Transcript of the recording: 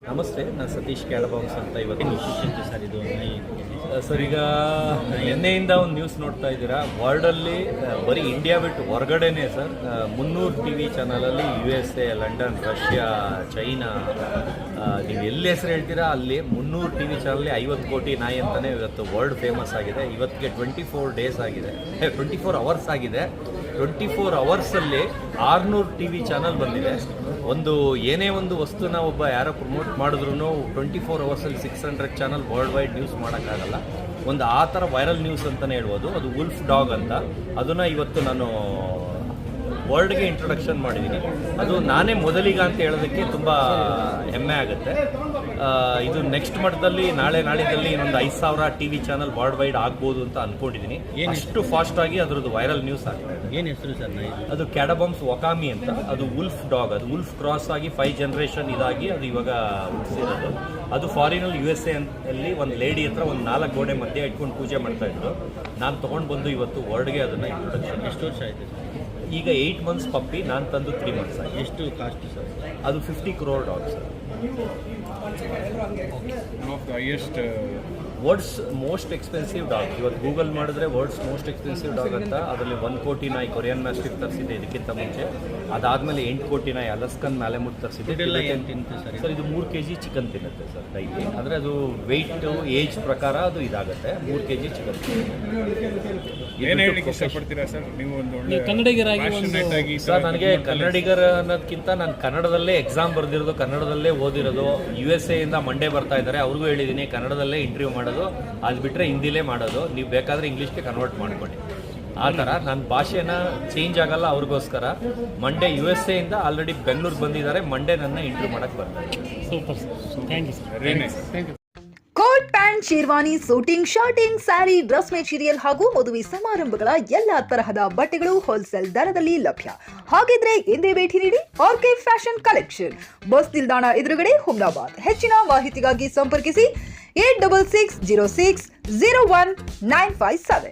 ನಮಸ್ತೆ, ನಾನು ಸತೀಶ್ ಕ್ಯಾಡಬಾಂಬ್ಸ್ ಅಂತ. ಇವತ್ತಿನ ವಿಶೇಷತೆ ಸರ್ ಇದು ಸರ್, ಈಗ ನಿನ್ನೆಯಿಂದ ಒಂದು ನ್ಯೂಸ್ ನೋಡ್ತಾ ಇದ್ದೀರಾ. ವರ್ಲ್ಡಲ್ಲಿ ಬರೀ ಇಂಡಿಯಾ ಬಿಟ್ಟು ಹೊರಗಡೆನೇ ಸರ್ 300 ಟಿ ವಿ ಚಾನಲಲ್ಲಿ USA, ಲಂಡನ್, ರಷ್ಯಾ, ಚೈನಾ, ನೀವು ಎಲ್ಲಿ ಹೆಸರು ಹೇಳ್ತೀರಾ ಅಲ್ಲಿ 300 ಟಿ ವಿ ಚಾನಲ್ 50 ಕೋಟಿ ನಾಯಿ ಅಂತಲೇ ಇವತ್ತು ವರ್ಲ್ಡ್ ಫೇಮಸ್ ಆಗಿದೆ. ಇವತ್ತಿಗೆ 24 ಡೇಸ್ ಆಗಿದೆ, 24 ಅವರ್ಸ್ ಆಗಿದೆ. 24 ಅವರ್ಸಲ್ಲಿ 600 ಟಿ ವಿ ಚಾನಲ್ ಬಂದಿದೆ. ಏನೇ ಒಂದು ವಸ್ತುನ ಒಬ್ಬ ಯಾರೋ ಪ್ರಮೋಟ್ ಮಾಡಿದ್ರು 24 ಅವರ್ಸಲ್ಲಿ 600 ಚಾನಲ್ ವರ್ಲ್ಡ್ ವೈಡ್ ನ್ಯೂಸ್ ಮಾಡೋಕ್ಕಾಗಲ್ಲ. ಆ ಥರ ವೈರಲ್ ನ್ಯೂಸ್ ಅಂತಲೇ ಹೇಳ್ಬೋದು. ಅದು ವುಲ್ಫ್ ಡಾಗ್ ಅಂತ. ಅದನ್ನು ಇವತ್ತು ನಾನು ವರ್ಲ್ಡ್ಗೆ ಇಂಟ್ರೊಡಕ್ಷನ್ ಮಾಡಿದ್ದೀನಿ. ಅದು ನಾನೇ ಮೊದಲಿಗ ಅಂತ ಹೇಳೋದಕ್ಕೆ ತುಂಬ ಹೆಮ್ಮೆ ಆಗುತ್ತೆ. ಇದು ನೆಕ್ಸ್ಟ್ ಮಟ್ಟದಲ್ಲಿ ನಾಳಿದ್ದಲ್ಲಿ ಇನ್ನೊಂದು 5,000 T V channel world wide ಆಗ್ಬೋದು ಅಂತ ಅಂದ್ಕೊಂಡಿದ್ದೀನಿ. ಅಷ್ಟು ಫಾಸ್ಟಾಗಿ ಅದರದ್ದು ವೈರಲ್ ನ್ಯೂಸ್ ಆಗ್ತಾ ಇದೆ. ಏನು ಹೆಸರು ಸರ್? ಅದು ಕ್ಯಾಡಬಾಂಬ್ಸ್ ವಕಾಮಿ ಅಂತ. ಅದು ವುಲ್ಫ್ ಡಾಗ್. ಅದು ವುಲ್ಫ್ ಕ್ರಾಸ್ ಆಗಿ 5 ಜನರೇಷನ್ ಇದಾಗಿ ಅದು ಇವಾಗ ಹುಟ್ಟಿಸಿರೋದು. ಅದು ಫಾರಿನಲ್ಲಿ USA ಅಲ್ಲಿ ಒಂದು ಲೇಡಿ ಹತ್ರ ಒಂದು 4 ಗೋಡೆ ಮಧ್ಯೆ ಇಟ್ಕೊಂಡು ಪೂಜೆ ಮಾಡ್ತಾ ಇದ್ರು. ನಾನು ತೊಗೊಂಡು ಬಂದು ಇವತ್ತು ವರ್ಲ್ಡ್ಗೆ ಅದನ್ನು ಇಂಟ್ರೊಡಕ್ಷನ್. ಎಷ್ಟು ವರ್ಷ ಆಯಿತು ಸರ್? ಈಗ 8 ಮಂತ್ಸ್ ಪಪ್ಪಿ, ನಾನು ತಂದು 3 ಮಂತ್ಸ್ ಆಗಿ. ಎಷ್ಟು ಕಾಸ್ಟ್ ಸರ್? ಅದು 50 crore dog sir. Words most expensive dog. ಇವತ್ತು ಗೂಗಲ್ ಮಾಡಿದ್ರೆ ವರ್ಡ್ಸ್ ಮೋಸ್ಟ್ ಎಕ್ಸ್ಪೆನ್ಸಿವ್ ಡಾಗ್ ಅಂತ. ಅದರಲ್ಲಿ 1 ಕೋಟಿ ನಾಯಿ ಕೊರಿಯನ್ ಮ್ಯಾಸ್ಟಿಫ್ ತರಿಸಿದೆ ಇದಕ್ಕಿಂತ ಮುಂಚೆ. ಅದಾದಮೇಲೆ 8 ಕೋಟಿ ನಾಯಿ ಅಲಸ್ಕನ್ ಮ್ಯಾಲೆಮುಟ್ ತರಿಸಿದೆ. ಸರ್ ಇದು 3 kg ಚಿಕನ್ ತಿನ್ನುತ್ತೆ ಸರ್ ಡೈಲಿ. ಅಂದರೆ ಅದು ವೆಯ್ಟ್ ಏಜ್ ಪ್ರಕಾರ ಅದು ಇದಾಗುತ್ತೆ. 3 kg ಚಿಕನ್. ಏನು ಹೇಳಲಿಕ್ಕೆ ಇಷ್ಟಪಡ್ತೀರಾ ಸರ್ ನೀವು? ಒಂದು ಕನ್ನಡಿಗರಾಗಿ ಸರ್, ನನಗೆ ಕನ್ನಡಿಗರ ಅನ್ನೋದಕ್ಕಿಂತ ನಾನು ಕನ್ನಡದಲ್ಲೇ ಎಕ್ಸಾಮ್ ಬರೆದಿರೋದು, ಕನ್ನಡದಲ್ಲೇ ಓದಿರೋದು. USA ಇಂದ ಮಂಡೇ ಬರ್ತಾ ಇದ್ದಾರೆ, ಅವ್ರಿಗೂ ಹೇಳಿದ್ದೀನಿ ಕನ್ನಡದಲ್ಲೇ ಇಂಟರ್ವ್ಯೂ ಮಾಡೋದು. ಅದು ಬಿಟ್ಟರೆ ಹಿಂದಿಲೇ ಮಾಡೋದು. ನೀವು ಬೇಕಾದರೆ ಇಂಗ್ಲೀಷ್ಗೆ ಕನ್ವರ್ಟ್ ಮಾಡ್ಕೊಳ್ಳಿ. ಆ ಥರ ನನ್ನ ಭಾಷೆನ ಚೇಂಜ್ ಆಗಲ್ಲ ಅವ್ರಿಗೋಸ್ಕರ. ಮಂಡೇ USA ಇಂದ ಆಲ್ರೆಡಿ ಬೆಂಗಳೂರಿಗೆ ಬಂದಿದ್ದಾರೆ. ಮಂಡೇ ನನ್ನ ಇಂಟರ್ವ್ಯೂ ಮಾಡೋಕ್ಕೆ ಬರ್ತಾರೆ. Super sir, thank you. Coat pant, sherwani, suiting, shirting, sari, dress material ಹಾಗೂ ಮದುವೆ ಸಮಾರಂಭಗಳ ಎಲ್ಲಾ ತರಹದ ಬಟ್ಟೆಗಳು ಹೋಲ್ಸೇಲ್ ದರದಲ್ಲಿ ಲಭ್ಯ. ಹಾಗಿದ್ರೆ ಎಂದೇ ಭೇಟಿ ನೀಡಿ ಆರ್ಕೆ ಫ್ಯಾಷನ್ ಕಲೆಕ್ಷನ್, ಬಸ್ ನಿಲ್ದಾಣ ಎದುರುಗಡೆ, ಹುಮ್ನಾಬಾದ್. ಹೆಚ್ಚಿನ ಮಾಹಿತಿಗಾಗಿ ಸಂಪರ್ಕಿಸಿ 8660601957.